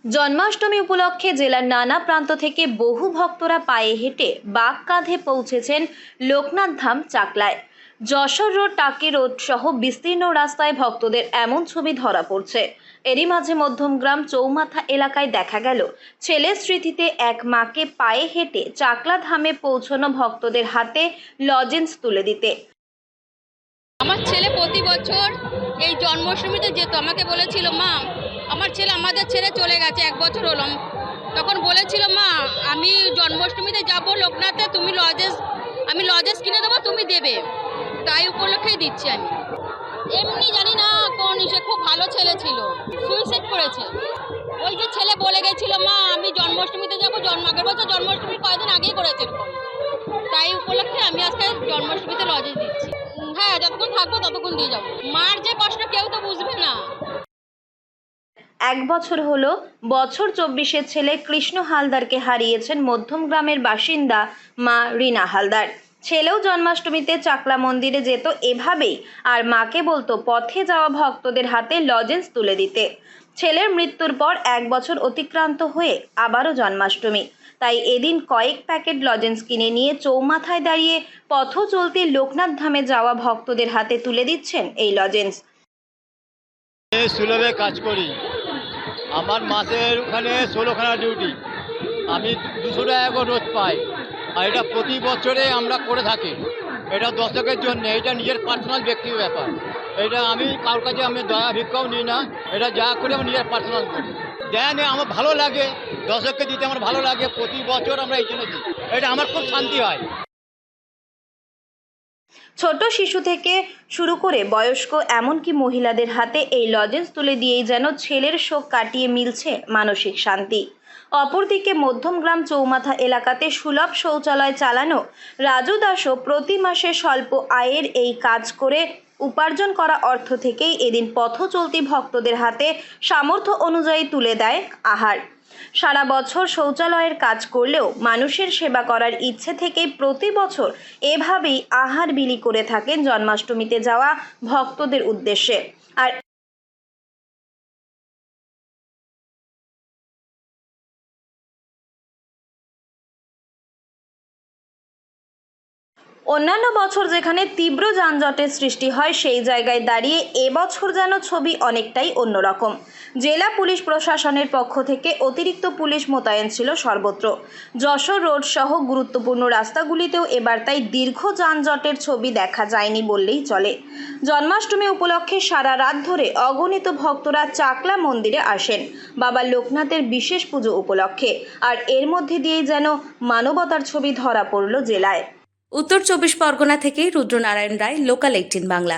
জন্মাষ্টমী উপলক্ষে জেলার নানা প্রান্ত থেকে বহু ভক্তরা পায়ে হেঁটে বাগ কাঁধে পৌঁছেছেন লোকনাথ ধাম চাকলায়। যশোর রোড, টাকি রোড সহ বিস্তীর্ণ রাস্তায় ভক্তদের এমন ছবি ধরা পড়ছে। এরই মাঝে মধ্যমগ্রাম চৌমাথা এলাকায় দেখা গেল ছেলের স্মৃতিতে এক মাকে পায়ে হেঁটে চাকলা ধামে পৌঁছানো ভক্তদের হাতে লজেন্স তুলে দিতে। আমার ছেলে প্রতি বছর এই জন্মাষ্টমীতে যেত, আমাকে বলেছিল মা আমার ছেলে আমাদের ছেড়ে চলে গেছে, 1 বছর হলো। তখন বলেছিল মা আমি জন্মাষ্টমীতে যাব লোকনাথে, আমি লজেস কিনে দেবো, তুমি দেবে। তাই উপলক্ষেই দিচ্ছি আমি। এমনি জানি না কোন সে খুব ভালো ছেলে ছিল, সুইসাইড করেছে। ওই যে ছেলে বলে গেছিল মা আমি জন্মাষ্টমীতে যাবো, আগের বছর জন্মাষ্টমীর কয়েকদিন আগেই করেছে এরকম। তাই উপলক্ষে আমি আজকে জন্মাষ্টমীতে লজেস দিচ্ছি। হ্যাঁ, যতক্ষণ থাকবো ততক্ষণ দিয়ে যাবো। মার যে কষ্ট কেউ তো বুঝবে না। 1 বছর হলো বছর 24-এর ছেলে কৃষ্ণ হালদারকে হারিয়েছেন মধ্যমগ্রামের বাসিন্দা মা রিনা হালদার। ছেলেও জন্মাষ্টমীতে চাকলা মন্দিরে যেত এভাবেই, আর মাকে বলতো পথে যাওয়া ভক্তদের হাতে লজেন্স তুলে দিতে। ছেলের মৃত্যুর পর 1 বছর অতিক্রান্ত হয়ে আবারও জন্মাষ্টমী, তাই এদিন কয়েক প্যাকেট লজেন্স কিনে নিয়ে চৌমাথায় দাঁড়িয়ে পথ চলতি লোকনাথ ধামে যাওয়া ভক্তদের হাতে তুলে দিচ্ছেন এই লজেন্স। সুলভে কাজ করি, আমার মাসের ওখানে 16খানা ডিউটি, আমি 200 টাকা করে রোজ পাই। আর এটা প্রতি বছরে আমরা করে থাকি। এটা দর্শকের জন্য, এটা নিজের পার্সোনাল ব্যক্তিগত ব্যাপার। এটা আমি কারোর কাছে আমি দয়া ভিক্ষাও নিই না, এটা যা করে আমি নিজের পার্সোনাল করি। দেন আমার ভালো লাগে, দর্শককে দিতে আমার ভালো লাগে, প্রতি বছর আমরা এই জন্য দিই। এটা আমার খুব শান্তি হয়। ছোট শিশু থেকে শুরু করে বয়স্ক এমনকি মহিলাদের হাতে এই লজেন্স তুলে দিয়েই যেন ছেলের শোক কাটিয়ে মিলছে মানসিক শান্তি। অপরদিকে মধ্যমগ্রাম চৌমাথা এলাকাতে সুলভ শৌচালয় চালানো রাজু দাসও প্রতি মাসে স্বল্প আয়ের এই কাজ করে উপার্জন করা অর্থ থেকেই এদিন পথ চলতি ভক্তদের হাতে সামর্থ্য অনুযায়ী তুলে দেয় আহার। সারা বছর শৌচালয়ের কাজ করলেও মানুষের সেবা করার ইচ্ছে থেকেই প্রতি বছর এভাবেই আহার বিলি করে থাকেন জন্মাষ্টমীতে যাওয়া ভক্তদের উদ্দেশ্যে। আর অন্যান্য বছর যেখানে তীব্র যানজটের সৃষ্টি হয়, সেই জায়গায় দাঁড়িয়ে এবছর যেন ছবি অনেকটাই অন্যরকম। জেলা পুলিশ প্রশাসনের পক্ষ থেকে অতিরিক্ত পুলিশ মোতায়েন ছিল সর্বত্র। যশোর রোড সহ গুরুত্বপূর্ণ রাস্তাগুলিতেও এবার তাই দীর্ঘ যানজটের ছবি দেখা যায়নি বললেই চলে। জন্মাষ্টমী উপলক্ষে সারা রাত ধরে অগণিত ভক্তরা চাকলা মন্দিরে আসেন বাবা লোকনাথের বিশেষ পুজো উপলক্ষে, আর এর মধ্যে দিয়েই যেন মানবতার ছবি ধরা পড়ল জেলায়। উত্তর 24 পরগনা থেকে রুদ্রনারায়ণ রায়, লোকাল 18 বাংলা।